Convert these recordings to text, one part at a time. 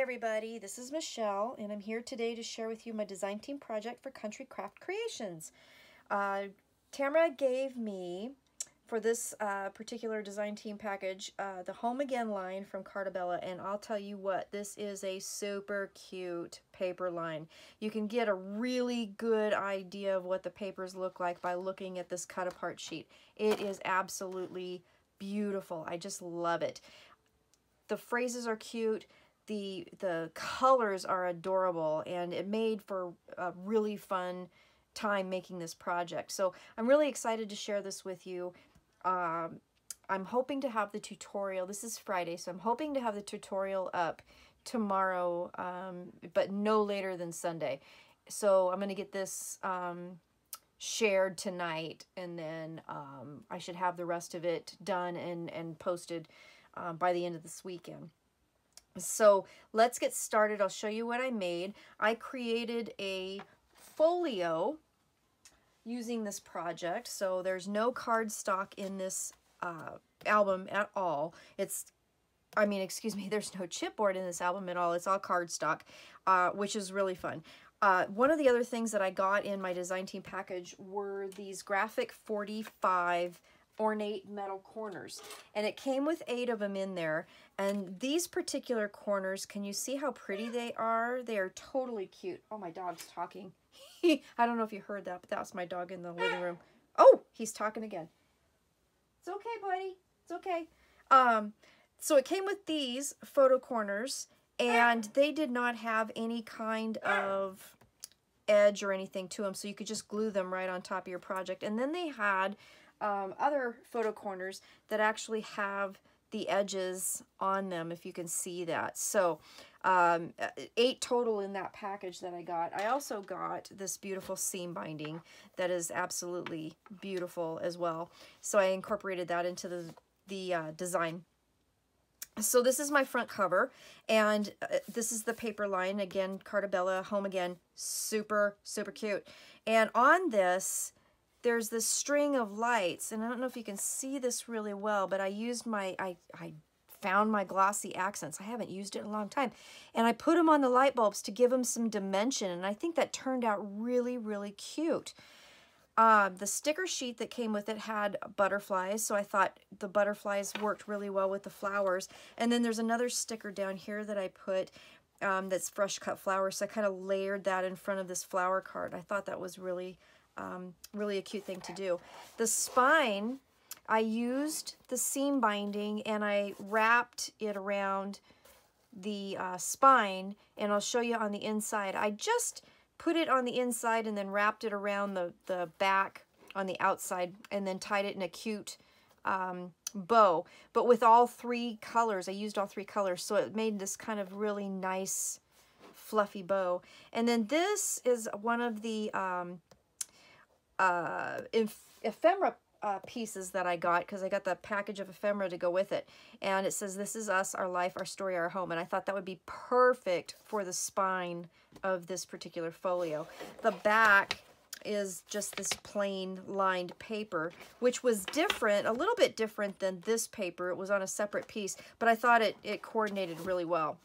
everybody, this is Michelle, and I'm here today to share with you my design team project for Country Craft Creations. Tamara gave me, for this particular design team package, the Home Again line from Carta Bella, and I'll tell you what, this is a super cute paper line. You can get a really good idea of what the papers look like by looking at this cut apart sheet. It is absolutely beautiful. I just love it. The phrases are cute. The colors are adorable, and it made for a really fun time making this project. So I'm really excited to share this with you. I'm hoping to have the tutorial. This is Friday, so I'm hoping to have the tutorial up tomorrow, but no later than Sunday. So I'm going to get this shared tonight, and then I should have the rest of it done and posted by the end of this weekend. So let's get started. I'll show you what I made. I created a folio using this project. So there's no cardstock in this album at all. There's no chipboard in this album at all. It's all cardstock, which is really fun. One of the other things that I got in my design team package were these graphic 45 ornate metal corners, and it came with 8 of them in there. And these particular corners, can you see how pretty they are? They are totally cute. Oh, my dog's talking. I don't know if you heard that, but that's my dog in the living room. Oh, he's talking again. It's okay, buddy. It's okay. So it came with these photo corners, and they did not have any kind of edge or anything to them, so you could just glue them right on top of your project. And then they had other photo corners that actually have the edges on them, if you can see that. So 8 total in that package that I got. I also got this beautiful seam binding that is absolutely beautiful as well. So I incorporated that into the design. So this is my front cover, and this is the paper line. Again, Carta Bella, Home Again, super, super cute. And on this, there's this string of lights, and I don't know if you can see this really well, but I used I found my glossy accents. I haven't used it in a long time, and I put them on the light bulbs to give them some dimension, and I think that turned out really, really cute. The sticker sheet that came with it had butterflies, so I thought the butterflies worked really well with the flowers. And then there's another sticker down here that I put that's fresh cut flowers, so I kind of layered that in front of this flower card. I thought that was really really a cute thing to do. The spine, I used the seam binding and I wrapped it around the spine, and I'll show you on the inside. I just put it on the inside and then wrapped it around the back on the outside, and then tied it in a cute bow, but with all 3 colors. I used all 3 colors, so it made this kind of really nice fluffy bow. And then this is one of the ephemera pieces that I got, because I got the package of ephemera to go with it, and it says, "This is us, our life, our story, our home." And I thought that would be perfect for the spine of this particular folio. The back is just this plain lined paper, which was different, a little bit different than this paper. It was on a separate piece, but I thought it coordinated really well.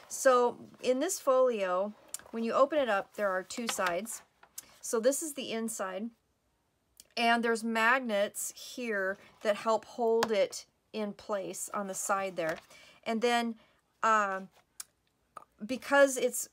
So in this folio, when you open it up, there are 2 sides. So this is the inside, and there's magnets here that help hold it in place on the side there. And then because it's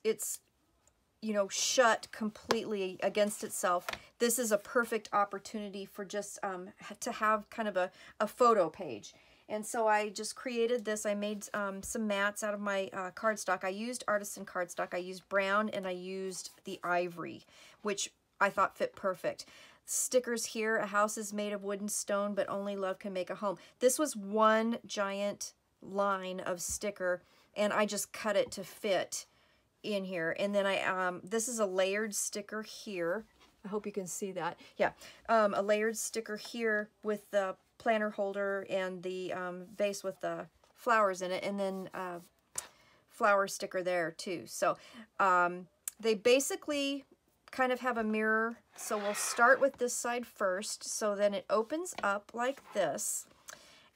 shut completely against itself, this is a perfect opportunity for just to have kind of a photo page. And so I just created this. I made some mats out of my cardstock. I used artisan cardstock. I used brown, and I used the ivory, which I thought fit perfect. Stickers here: "A house is made of wood and stone, but only love can make a home." This was one giant line of sticker, and I just cut it to fit in here. And then this is a layered sticker here. I hope you can see that. Yeah, a layered sticker here with the planner holder and the vase with the flowers in it, and then flower sticker there too. So they basically kind of have a mirror. So we'll start with this side first. So then it opens up like this,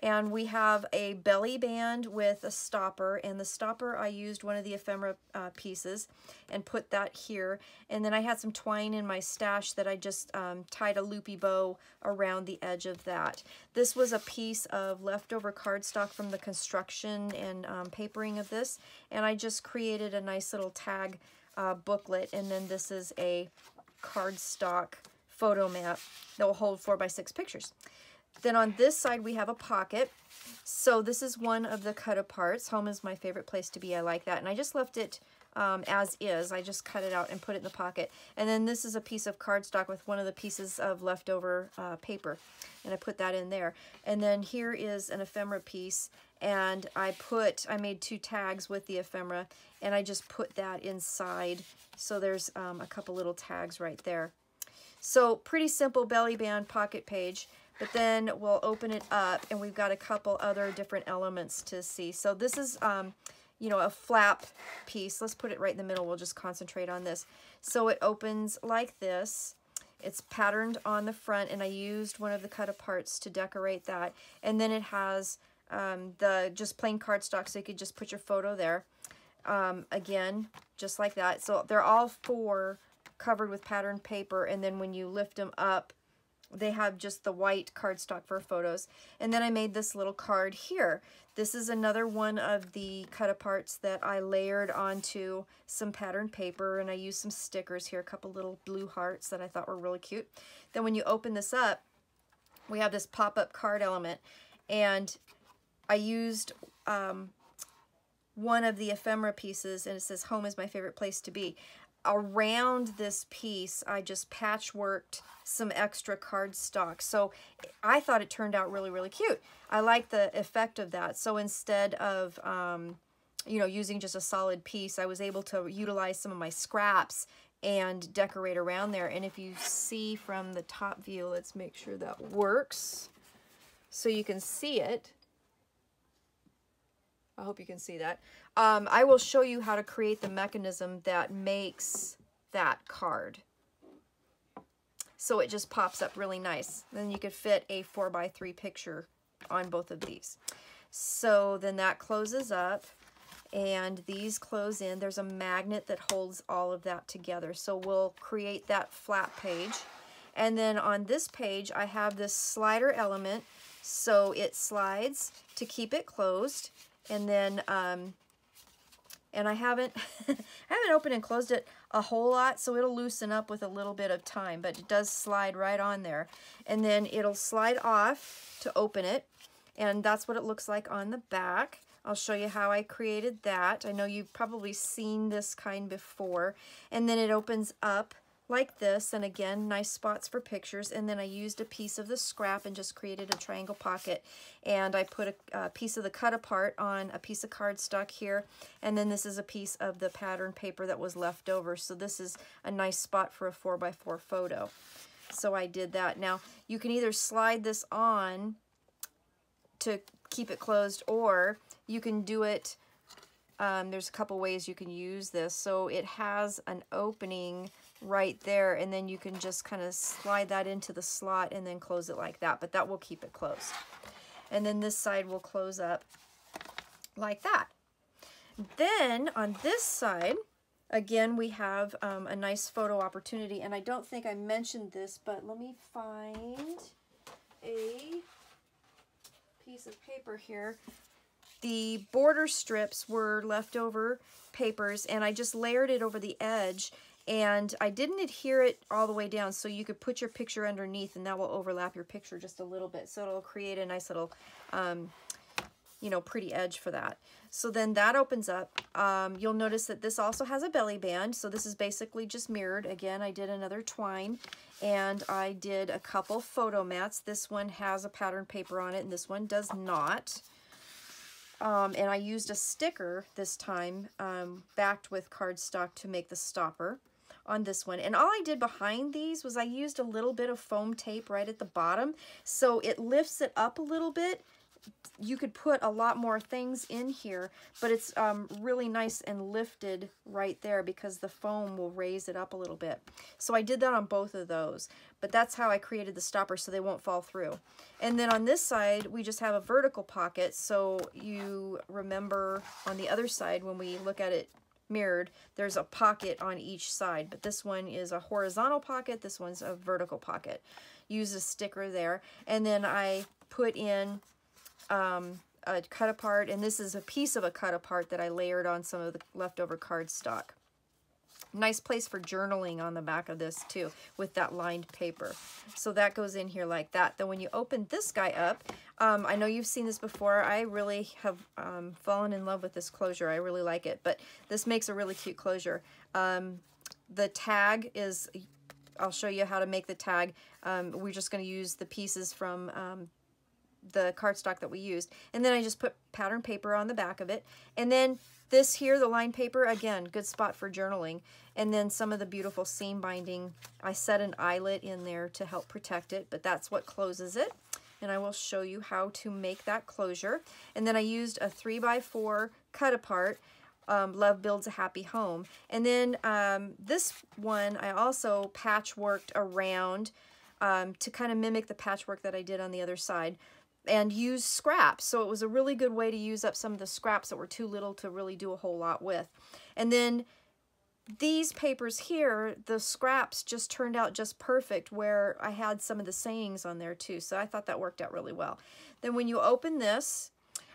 And we have a belly band with a stopper, and the stopper I used one of the ephemera pieces and put that here. And then I had some twine in my stash that I just tied a loopy bow around the edge of that. This was a piece of leftover cardstock from the construction and papering of this, and I just created a nice little tag booklet. And then this is a cardstock photo mat that will hold 4x6 pictures. Then on this side we have a pocket. So this is one of the cut aparts. Home is my favorite place to be. I like that. And I just left it as is. I just cut it out and put it in the pocket. And then this is a piece of cardstock with one of the pieces of leftover paper. And I put that in there. And then here is an ephemera piece. And I made 2 tags with the ephemera. And I just put that inside. So there's a couple little tags right there. So pretty simple belly band pocket page. But then we'll open it up, and we've got a couple other different elements to see. So this is, you know, a flap piece. Let's put it right in the middle. We'll just concentrate on this. So it opens like this. It's patterned on the front, and I used one of the cut aparts to decorate that. And then it has the just plain cardstock, so you could just put your photo there. Again, just like that. So they're all 4 covered with patterned paper, and then when you lift them up, they have just the white cardstock for photos. And then I made this little card here. This is another one of the cut aparts that I layered onto some patterned paper, and I used some stickers here, a couple little blue hearts that I thought were really cute. Then when you open this up, we have this pop-up card element, and I used one of the ephemera pieces, and it says home is my favorite place to be. Around this piece, I just patchworked some extra cardstock. So I thought it turned out really, really cute. I like the effect of that. So instead of, you know, using just a solid piece, I was able to utilize some of my scraps and decorate around there. And if you see from the top view, let's make sure that works so you can see it. I hope you can see that. I will show you how to create the mechanism that makes that card. So it just pops up really nice. Then you could fit a 4x3 picture on both of these. So then that closes up, and these close in. There's a magnet that holds all of that together. So we'll create that flat page. And then on this page, I have this slider element. So it slides to keep it closed. And then, and I haven't opened and closed it a whole lot, so it'll loosen up with a little bit of time, but it does slide right on there. And then it'll slide off to open it, and that's what it looks like on the back. I'll show you how I created that. I know you've probably seen this kind before. And then it opens up like this, and again, nice spots for pictures. And then I used a piece of the scrap and just created a triangle pocket, and I put a piece of the cut apart on a piece of cardstock here, and then this is a piece of the pattern paper that was left over. So this is a nice spot for a 4x4 photo. So I did that. Now you can either slide this on to keep it closed, or you can do it, there's a couple ways you can use this. So it has an opening right there, and then you can just kind of slide that into the slot and then close it like that, but that will keep it closed. And then this side will close up like that. Then on this side, again, we have a nice photo opportunity, and I don't think I mentioned this, but let me find a piece of paper here. The border strips were leftover papers, and I just layered it over the edge, and I didn't adhere it all the way down, so you could put your picture underneath, and that will overlap your picture just a little bit, so it'll create a nice little, you know, pretty edge for that. So then that opens up. You'll notice that this also has a belly band, so this is basically just mirrored. Again, I did another twine, and I did a couple photo mats. This one has a pattern paper on it, and this one does not. And I used a sticker this time, backed with cardstock to make the stopper on this one. And all I did behind these was I used a little bit of foam tape right at the bottom, so it lifts it up a little bit you could put a lot more things in here, but it's really nice and lifted right there because the foam will raise it up a little bit. So I did that on both of those, but that's how I created the stopper so they won't fall through. And then on this side, we just have a vertical pocket. So you remember on the other side, when we look at it mirrored, there's a pocket on each side, but this one is a horizontal pocket. This one's a vertical pocket. Use a sticker there. And then I put in a cut apart, and this is a piece of a cut apart that I layered on some of the leftover cardstock. Nice place for journaling on the back of this too, with that lined paper. So that goes in here like that. Then when you open this guy up, I know you've seen this before. I really have fallen in love with this closure. I really like it, but this makes a really cute closure. The tag is, I'll show you how to make the tag. We're just going to use the pieces from the cardstock that we used, and then I just put pattern paper on the back of it, and then this here, the lined paper, again, good spot for journaling, and then some of the beautiful seam binding. I set an eyelet in there to help protect it, but that's what closes it, and I will show you how to make that closure. And then I used a 3x4 cut apart, Love Builds a Happy Home, and then this one I also patchworked around to kind of mimic the patchwork that I did on the other side, and use scraps. So it was a really good way to use up some of the scraps that were too little to really do a whole lot with. And then these papers here, the scraps just turned out just perfect, where I had some of the sayings on there too. So I thought that worked out really well. Then when you open this,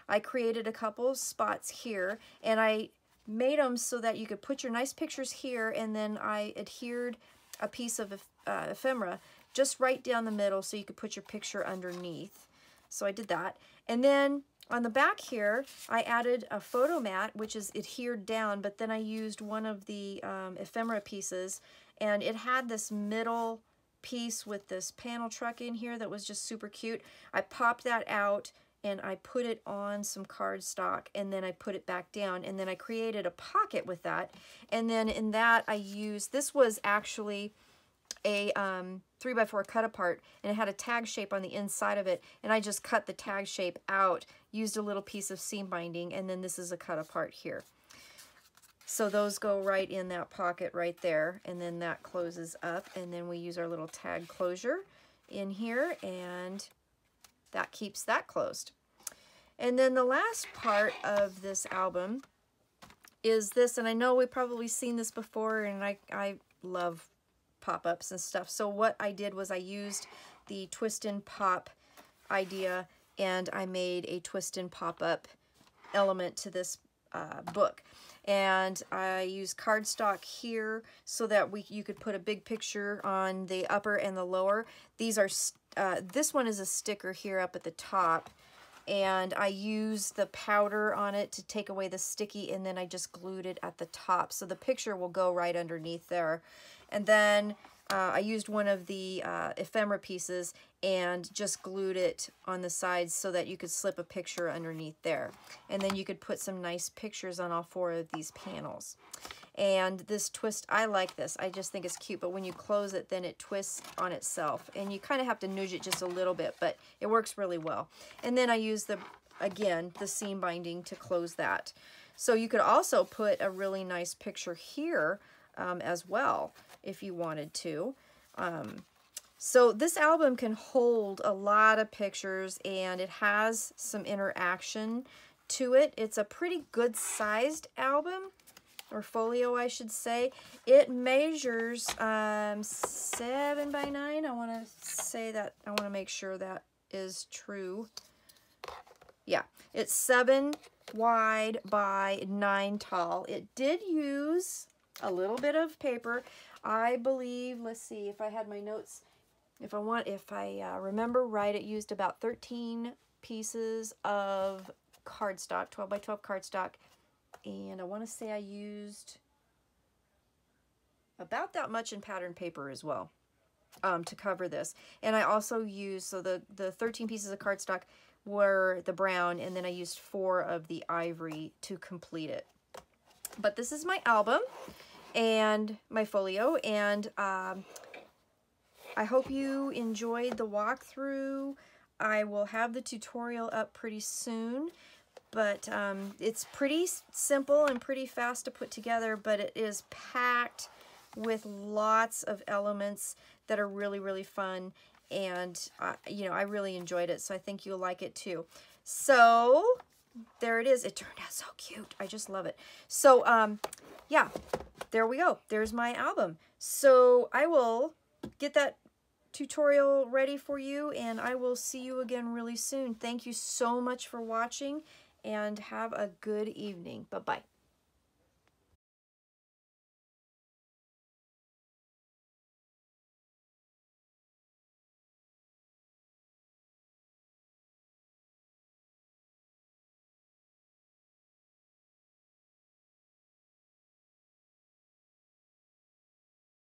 I created a couple of spots here, and I made them so that you could put your nice pictures here, and then I adhered a piece of ephemera just right down the middle so you could put your picture underneath. So I did that. And then on the back here, I added a photo mat, which is adhered down, but then I used one of the ephemera pieces, and it had this middle piece with this panel truck in here that was just super cute. I popped that out and I put it on some cardstock, and then I put it back down, and then I created a pocket with that. And then in that I used, this was actually a 3x4 cut apart, and it had a tag shape on the inside of it, and I just cut the tag shape out, used a little piece of seam binding, and then this is a cut apart here. So those go right in that pocket right there, and then that closes up, and then we use our little tag closure in here, and that keeps that closed. And then the last part of this album is this, and I know we've probably seen this before, and I love pop-ups and stuff. So what I did was I used the twist and pop idea, and I made a twist and pop-up element to this book. And I used cardstock here so that you could put a big picture on the upper and the lower. These are this one is a sticker here up at the top, and I used the powder on it to take away the sticky, and then I just glued it at the top, so the picture will go right underneath there. And then I used one of the ephemera pieces and just glued it on the sides so that you could slip a picture underneath there. And then you could put some nice pictures on all 4 of these panels. And this twist, I like this. I just think it's cute, but when you close it, then it twists on itself. And you kind of have to nudge it just a little bit, but it works really well. And then I use again, the seam binding to close that. So you could also put a really nice picture here as well, if you wanted to. So this album can hold a lot of pictures, and it has some interaction to it. It's a pretty good sized album, or folio, I should say. It measures 7 by 9. I want to say that, I want to make sure that is true. Yeah, it's 7 wide by 9 tall. It did use a little bit of paper. I believe, let's see if I had my notes, if I remember right, it used about 13 pieces of cardstock, 12 by 12 cardstock, and I want to say I used about that much in pattern paper as well to cover this. And I also used, so the 13 pieces of cardstock were the brown, and then I used 4 of the ivory to complete it. But this is my album and my folio, and I hope you enjoyed the walkthrough. I will have the tutorial up pretty soon, but it's pretty simple and pretty fast to put together, but it is packed with lots of elements that are really, really fun, and you know, I really enjoyed it, so I think you'll like it too. So there it is. It turned out so cute. I just love it. So yeah, there we go. There's my album. So I will get that tutorial ready for you, and I will see you again really soon. Thank you so much for watching, and have a good evening. Bye-bye.